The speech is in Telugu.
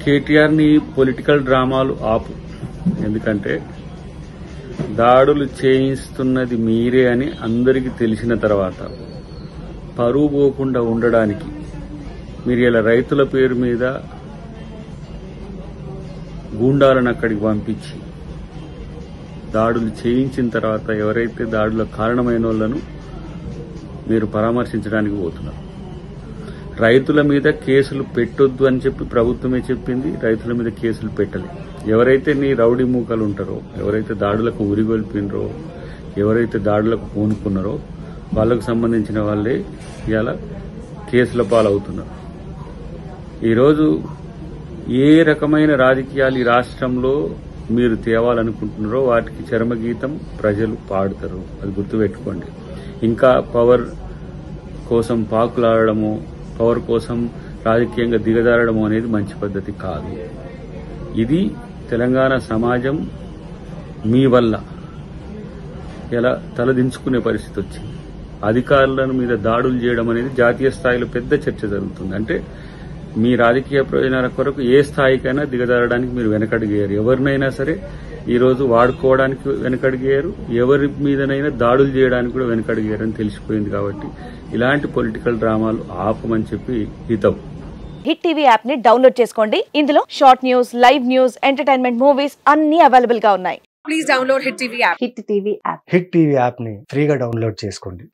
కేటీఆర్ని పొలిటికల్ డ్రామాలు ఆపు. ఎందుకంటే దాడులు చేయిస్తున్నది మీరే అని అందరికీ తెలిసిన తర్వాత పరువు పోకుండా ఉండడానికి మీరు ఇలా రైతుల పేరు మీద గూండాలను అక్కడికి పంపించి దాడులు చేయించిన తర్వాత ఎవరైతే దాడులకు కారణమైన వాళ్ళను మీరు పరామర్శించడానికి పోతున్నారు. రైతుల మీద కేసులు పెట్టొద్దు అని చెప్పి ప్రభుత్వమే చెప్పింది. రైతుల మీద కేసులు పెట్టలే. ఎవరైతే నీ రౌడీ మూకలు ఉంటారో, ఎవరైతే దాడులకు ఉరిగొల్పినరో, ఎవరైతే దాడులకు పూనుకున్నారో వాళ్లకు సంబంధించిన వాళ్ళే ఇలా కేసుల పాలవుతున్నారు. ఈరోజు ఏ రకమైన రాజకీయాలు ఈ రాష్ట్రంలో మీరు తేవాలనుకుంటున్నారో వాటికి చరమగీతం ప్రజలు పాడుతారు. అది గుర్తుపెట్టుకోండి. ఇంకా పవర్ కోసం పాకులాడడము, పవర్ కోసం రాజకీయంగా దిగజారడము అనేది మంచి పద్ధతి కాదు. ఇది తెలంగాణ సమాజం మీ వల్ల ఎలా తలదించుకునే పరిస్థితి వచ్చింది. అధికారులను మీద దాడులు చేయడం అనేది జాతీయ స్థాయిలో పెద్ద చర్చ జరుగుతుంది. అంటే మీ రాజకీయ ప్రయోజనాల కొరకు ఏ స్థాయికైనా దిగజారడానికి మీరు వెనకడిగేయరు. ఎవరినైనా సరే ఈరోజు వాడుకోవడానికి వెనకడిగేయరు, ఎవరి మీదనైనా దాడులు చేయడానికి కూడా వెనకడిగేయరు అని తెలిసిపోయింది. కాబట్టి ఇలాంటి పొలిటికల్ డ్రామాలు ఆపమని చెప్పి హితం. హిట్ టీవీ యాప్ ని డౌన్లోడ్ చేసుకోండి. ఇందులో short news, live news, entertainment movies అన్ని అవైలబుల్ గా ఉన్నాయి. Please download hit TV app. Hit TV app ని ఫ్రీగా డౌన్లోడ్ చేసుకోండి.